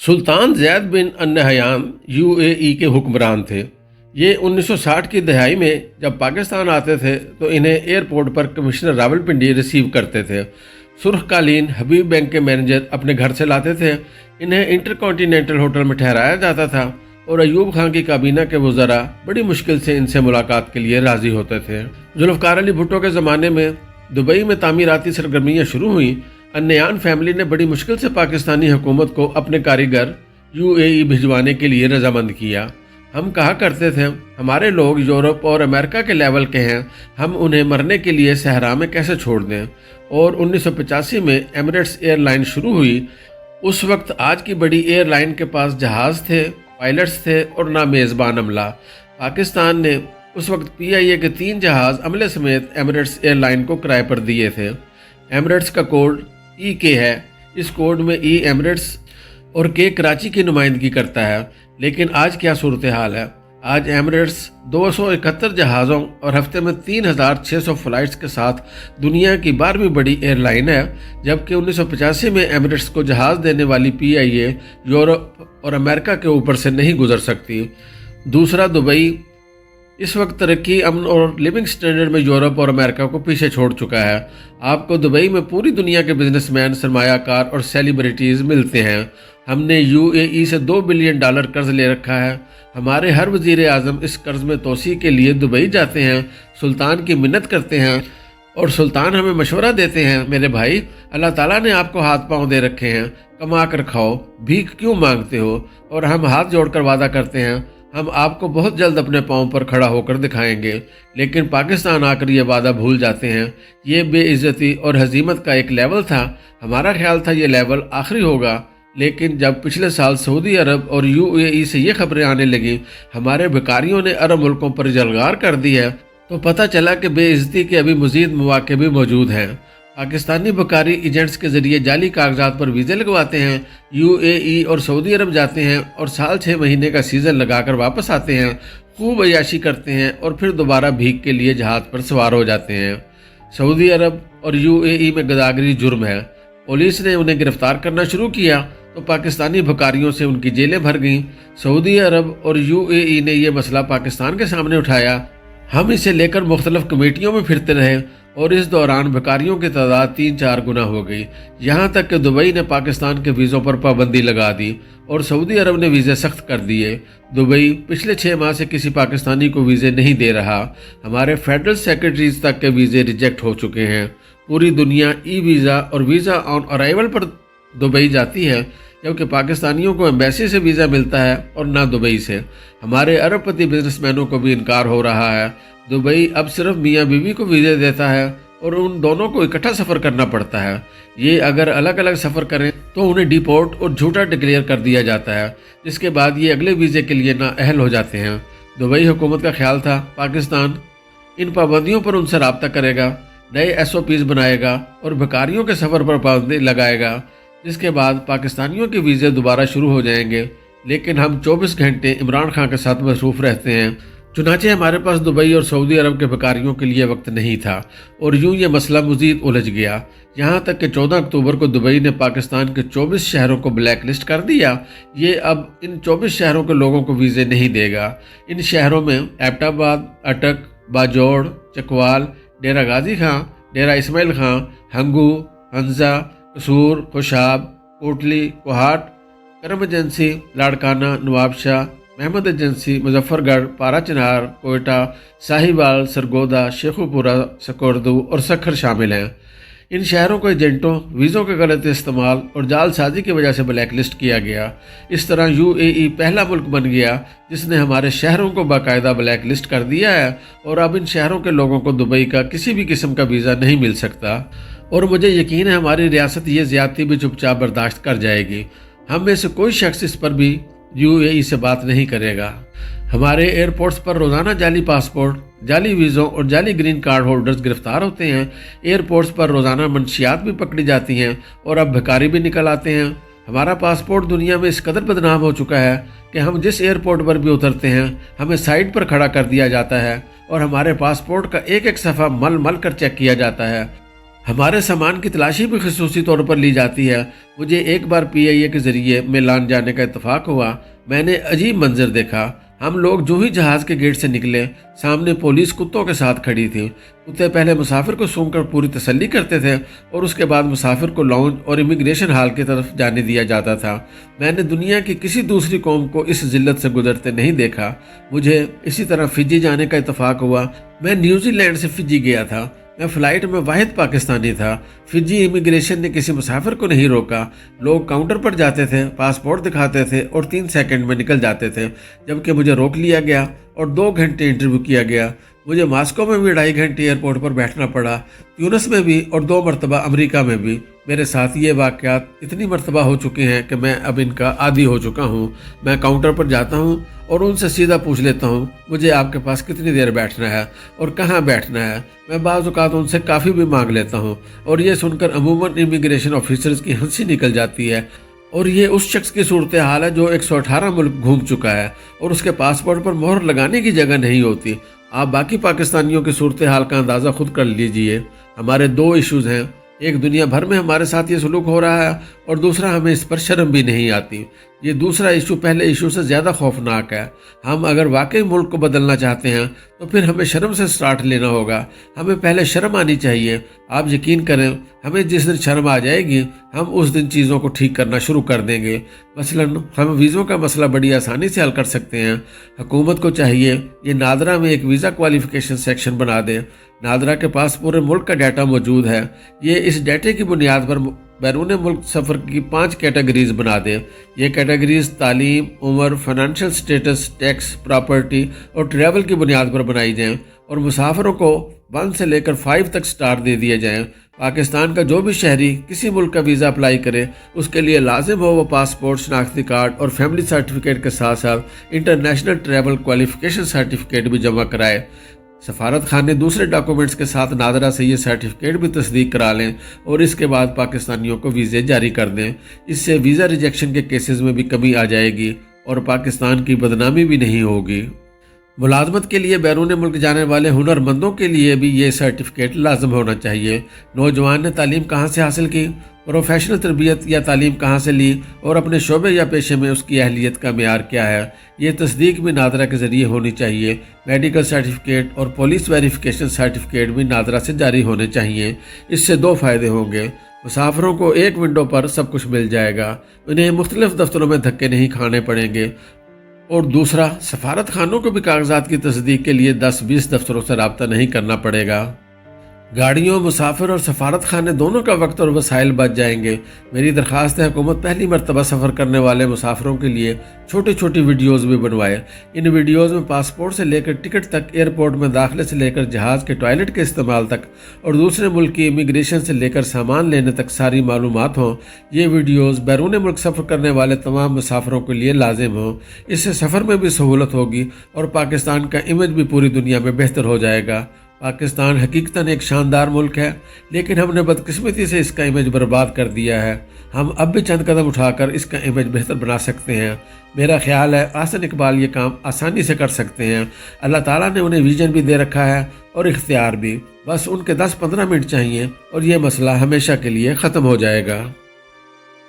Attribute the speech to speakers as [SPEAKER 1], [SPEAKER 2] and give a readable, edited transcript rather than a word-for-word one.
[SPEAKER 1] सुल्तान ज़ैद बिन अन-नहयान UAE के हुक्मरान थे। ये 1960 की दहाई में जब पाकिस्तान आते थे तो इन्हें एयरपोर्ट पर कमिश्नर रावलपिंडी रिसीव करते थे। सुर्खकालीन हबीब बैंक के मैनेजर अपने घर से लाते थे। इन्हें इंटरकॉन्टिनेंटल होटल में ठहराया जाता था और अयूब खान की काबीना के वज़रा बड़ी मुश्किल से इनसे मुलाकात के लिए राज़ी होते थे। जुल्फ़कार अली भुट्टो के ज़माने में दुबई में तामीराती सरगर्मियाँ शुरू हुई। अन-नहयान फैमिली ने बड़ी मुश्किल से पाकिस्तानी हुकूमत को अपने कारीगर यूएई भिजवाने के लिए रजामंद किया। हम कहा करते थे हमारे लोग यूरोप और अमेरिका के लेवल के हैं, हम उन्हें मरने के लिए सहरा में कैसे छोड़ दें। और 1985 में एमिरेट्स एयरलाइन शुरू हुई। उस वक्त आज की बड़ी एयरलाइन के पास जहाज़ थे, पायलट्स थे और ना मेज़बान अमला। पाकिस्तान ने उस वक्त PIA के 3 जहाज़ अमले समेत एमिरेट्स एयरलाइन को किराए पर दिए थे। एमिरेट्स का कोड EK है। इस कोड में E एमिरेट्स और K कराची की नुमाइंदगी करता है। लेकिन आज क्या सूरत हाल है? आज एमिरेट्स 271 जहाज़ों और हफ्ते में 3600 फ़्लाइट्स के साथ दुनिया की 12वीं बड़ी एयरलाइन है, जबकि 1985 में एमिरेट्स को जहाज़ देने वाली PIA यूरोप और अमेरिका के ऊपर से नहीं गुजर सकती। दूसरा, दुबई इस वक्त तरक्की, अमन और लिविंग स्टैंडर्ड में यूरोप और अमेरिका को पीछे छोड़ चुका है। आपको दुबई में पूरी दुनिया के बिजनेसमैन, सरमायाकार और सेलिब्रिटीज़ मिलते हैं। हमने UAE से $2 बिलियन कर्ज ले रखा है। हमारे हर वज़ीर आज़म इस कर्ज में तोसी के लिए दुबई जाते हैं, सुल्तान की मिन्नत करते हैं और सुल्तान हमें मशवरा देते हैं, मेरे भाई अल्लाह ताला ने आपको हाथ पांव दे रखे हैं, कमा कर खाओ, भीख क्यों मांगते हो। और हम हाथ जोड़कर वादा करते हैं हम आपको बहुत जल्द अपने पाँव पर खड़ा होकर दिखाएंगे। लेकिन पाकिस्तान आकर ये वादा भूल जाते हैं। ये बेइज्जती और हजीमत का एक लेवल था। हमारा ख्याल था ये लेवल आखिरी होगा, लेकिन जब पिछले साल सऊदी अरब और UAE से ये खबरें आने लगी हमारे भिखारियों ने अरब मुल्कों पर जलगार कर दी है, तो पता चला कि बेइज्जती के अभी मज़ीद मौके भी मौजूद हैं। पाकिस्तानी भिखारी एजेंट्स के ज़रिए जाली कागजात पर वीज़े लगवाते हैं, UAE और सऊदी अरब जाते हैं और साल 6 महीने का सीज़न लगाकर वापस आते हैं, खूब अय्याशी करते हैं और फिर दोबारा भीख के लिए जहाज़ पर सवार हो जाते हैं। सऊदी अरब और UAE में गदागरी जुर्म है। पुलिस ने उन्हें गिरफ्तार करना शुरू किया तो पाकिस्तानी भिखारियों से उनकी जेलें भर गईं। सऊदी अरब और UAE ने यह मसला पाकिस्तान के सामने उठाया। हम इसे लेकर मुख्तलिफ कमेटियों में फिरते रहे और इस दौरान भिखारियों की तादाद 3-4 गुना हो गई। यहाँ तक कि दुबई ने पाकिस्तान के वीज़ों पर पाबंदी लगा दी और सऊदी अरब ने वीज़े सख्त कर दिए। दुबई पिछले 6 माह से किसी पाकिस्तानी को वीज़े नहीं दे रहा। हमारे फेडरल सेक्रेटरीज तक के वीज़े रिजेक्ट हो चुके हैं। पूरी दुनिया वीज़ा और वीज़ा ऑन अराइवल पर दुबई जाती है, जबकि पाकिस्तानियों को एम्बेसी से वीज़ा मिलता है और ना दुबई से। हमारे अरबपति बिजनेसमैनों को भी इनकार हो रहा है। दुबई अब सिर्फ मियाँ बीवी को वीज़े देता है और उन दोनों को इकट्ठा सफ़र करना पड़ता है। ये अगर अलग अलग सफ़र करें तो उन्हें डिपोर्ट और झूठा डिक्लेयर कर दिया जाता है, जिसके बाद ये अगले वीज़े के लिए नाअहल हो जाते हैं। दुबई हुकूमत का ख्याल था पाकिस्तान इन पाबंदियों पर उनसे रब्ता करेगा, नए SOPs बनाएगा और भिखारियों के सफ़र पर पाबंदी लगाएगा, जिसके बाद पाकिस्तानियों के वीज़े दोबारा शुरू हो जाएंगे। लेकिन हम 24 घंटे इमरान खान के साथ मसरूफ़ रहते हैं। चुनाचे हमारे पास दुबई और सऊदी अरब के भिखारियों के लिए वक्त नहीं था और यूं ये मसला मज़ीद उलझ गया। यहाँ तक कि 14 अक्टूबर को दुबई ने पाकिस्तान के 24 शहरों को ब्लैक लिस्ट कर दिया। ये अब इन 24 शहरों के लोगों को वीज़े नहीं देगा। इन शहरों में एबटाबाद, अटक, बाजौड़, चकवाल, डेरा गाजी खां, डेरा इस्माइल खां, हंगू, हंजा, कसूर, खुशाब, कोटली, कोहाट, करम एजेंसी, लाड़काना, नवाबशाह, महमद एजेंसी, मुजफ्फरगढ़, पारा चिनार, कोयटा, साहिवाल, सरगोदा, शेखुपुरा, सकर्दू और सखर शामिल हैं। इन शहरों को एजेंटों, वीज़ों के गलत इस्तेमाल और जालसाजी की वजह से ब्लैक लिस्ट किया गया। इस तरह UAE पहला मुल्क बन गया जिसने हमारे शहरों को बाकायदा ब्लैक लिस्ट कर दिया है और अब इन शहरों के लोगों को दुबई का किसी भी किस्म का वीज़ा नहीं मिल सकता। और मुझे यकीन है हमारी रियासत ये ज़्यादती भी चुपचाप बर्दाश्त कर जाएगी। हम में से कोई शख्स इस पर भी UAE से बात नहीं करेगा। हमारे एयरपोर्ट्स पर रोज़ाना जाली पासपोर्ट, जाली वीज़ों और जाली ग्रीन कार्ड होल्डर्स गिरफ्तार होते हैं। एयरपोर्ट्स पर रोज़ाना मंशियात भी पकड़ी जाती हैं और अब भिखारी भी निकल आते हैं। हमारा पासपोर्ट दुनिया में इस कदर बदनाम हो चुका है कि हम जिस एयरपोर्ट पर भी उतरते हैं हमें साइड पर खड़ा कर दिया जाता है और हमारे पासपोर्ट का एक एक सफ़ा मल मल कर चेक किया जाता है। ہمارے سامان کی تلاشی بھی خصوصی طور پر لی جاتی ہے۔ مجھے ایک بار PIA کے ذریعے میلان جانے کا اتفاق ہوا۔ میں نے عجیب منظر دیکھا۔ ہم لوگ جو ہی جہاز کے گیٹ سے نکلے، سامنے پولیس کتوں کے ساتھ کھڑی تھی۔ کتے پہلے مسافر کو سونگھ کر پوری تسلی کرتے تھے اور اس کے بعد مسافر کو لاؤنج اور امیگریشن ہال کی طرف جانے دیا جاتا تھا۔ میں نے دنیا کی کسی دوسری قوم کو اس ذلت سے گزرتے نہیں دیکھا۔ مجھے اسی طرح فجی جانے کا اتفاق ہوا۔ میں نیوزی لینڈ سے فجی گیا تھا۔ میں فلائٹ میں واحد پاکستانی تھا۔ فجی امیگریشن نے کسی مسافر کو نہیں روکا۔ لوگ کاؤنٹر پر جاتے تھے، پاسپورٹ دکھاتے تھے اور 3 سیکنڈ میں نکل جاتے تھے، جبکہ مجھے روک لیا گیا اور 2 گھنٹے انٹرویو کیا گیا۔ مجھے ماسکو میں بھی 2.5 گھنٹے ایئرپورٹ پر بیٹھنا پڑا، تیونس میں بھی اور 2 مرتبہ امریکہ میں بھی۔ میرے ساتھ یہ واقعات اتنی مرتبہ ہو چکے ہیں کہ میں اب ان کا عادی ہو چکا ہوں۔ میں کاؤنٹر پر جاتا ہوں اور ان سے سیدھا پوچھ لیتا ہوں، مجھے آپ کے پاس کتنی دیر بیٹھنا ہے اور کہاں بیٹھنا ہے۔ میں بعض اوقات ان سے کافی بھی مانگ لیتا ہوں اور یہ سن کر عموماً امیگریشن آفیسرز کی ہنسی نکل جاتی ہے۔ اور یہ اس شخص کی صورتحال ہے جو 118 ملک گھوم چکا ہے اور اس کے پاسپورٹ پر مہر لگانے کی جگہ نہیں ہوتی۔ آپ باقی پاکستانیوں کی صورتحال کا اندازہ خود کر لیجئے۔ ہمارے 2 ایشوز ہیں، ایک دنیا بھر میں ہمارے ساتھ یہ سلوک ہو رہا ہے اور دوسرا ہمیں اس پر شرم بھی نہیں آتی۔ یہ دوسرا ایشو پہلے ایشو سے زیادہ خوفناک ہے۔ ہم اگر واقعی ملک کو بدلنا چاہتے ہیں تو پھر ہمیں شرم سے سٹارٹ لینا ہوگا۔ ہمیں پہلے شرم آنی چاہیے۔ آپ یقین کریں، ہمیں جس دن شرم آ جائے گی ہم اس دن چیزوں کو ٹھیک کرنا شروع کر دیں گے۔ مثلاً ہم ویزوں کا مسئلہ بڑی آسانی سے حل کر سکتے ہیں۔ حکومت کو چاہیے یہ نادرا میں ایک ویزا کوالیفیکیشن سیکشن بنا دے۔ نادرا کے پاس پورے ملک کا ڈیٹا موجود ہے۔ یہ اس ڈیٹے کی بنیاد پر بیرون ملک سفر کی 5 کیٹیگریز بنا دے۔ یہ کیٹیگریز تعلیم، عمر، فائنینشیل سٹیٹس، ٹیکس، پراپرٹی اور ٹریول کی بنیاد پر بنائی جائیں اور مسافروں کو 1 سے لے کر 5 تک سٹار دے دیے جائیں۔ پاکستان کا جو بھی شہری کسی ملک کا ویزا اپلائی کرے اس کے لیے لازم ہو وہ پاسپورٹ، شناختی کارڈ اور فیملی سرٹیفکیٹ کے ساتھ ساتھ انٹرنیشنل ٹریول کوالیفیکیشن سرٹیفکیٹ بھی جمع کرائے۔ سفارت خانے دوسرے ڈاکومنٹس کے ساتھ نادرا سے یہ سرٹیفکیٹ بھی تصدیق کرا لیں اور اس کے بعد پاکستانیوں کو ویزے جاری کر دیں۔ اس سے ویزا ریجیکشن کے کیسز میں بھی کمی آ جائے گی اور پاکستان کی بدنامی بھی نہیں ہوگی۔ ملازمت کے لیے بیرون ملک جانے والے ہنرمندوں کے لیے بھی یہ سرٹیفکیٹ لازم ہونا چاہیے۔ نوجوان نے تعلیم کہاں سے حاصل کی، پروفیشنل تربیت یا تعلیم کہاں سے لی اور اپنے شعبے یا پیشے میں اس کی اہلیت کا معیار کیا ہے، یہ تصدیق بھی نادرا کے ذریعے ہونی چاہیے۔ میڈیکل سرٹیفکیٹ اور پولیس ویریفیکیشن سرٹیفکیٹ بھی نادرا سے جاری ہونے چاہیے۔ اس سے 2 فائدے ہوں گے۔ مسافروں کو ایک ونڈو پر سب کچھ مل جائے گا، انہیں مختلف دفتروں میں دھکے نہیں کھانے پڑیں گے، اور دوسرا سفارت خانوں کو بھی کاغذات کی تصدیق کے لیے 10-20 دفتروں سے رابطہ نہیں کرنا پڑے گا۔ گاڑیوں، مسافر اور سفارت خانے دونوں کا وقت اور وسائل بچ جائیں گے۔ میری درخواست ہے حکومت پہلی مرتبہ سفر کرنے والے مسافروں کے لیے چھوٹی چھوٹی ویڈیوز بھی بنوائے۔ ان ویڈیوز میں پاسپورٹ سے لے کر ٹکٹ تک، ایئرپورٹ میں داخلے سے لے کر جہاز کے ٹوائلٹ کے استعمال تک اور دوسرے ملک کی امیگریشن سے لے کر سامان لینے تک ساری معلومات ہوں۔ یہ ویڈیوز بیرون ملک سفر کرنے والے تمام مسافروں کے لیے لازم ہوں۔ اس سے سفر میں بھی سہولت ہوگی اور پاکستان کا امیج بھی پوری دنیا میں بہتر ہو جائے گا۔ پاکستان حقیقتاً ایک شاندار ملک ہے، لیکن ہم نے بدقسمتی سے اس کا امیج برباد کر دیا ہے۔ ہم اب بھی چند قدم اٹھا کر اس کا امیج بہتر بنا سکتے ہیں۔ میرا خیال ہے احسن اقبال یہ کام آسانی سے کر سکتے ہیں۔ اللہ تعالیٰ نے انہیں ویژن بھی دے رکھا ہے اور اختیار بھی، بس ان کے 10-15 منٹ چاہیے اور یہ مسئلہ ہمیشہ کے لیے ختم ہو جائے گا۔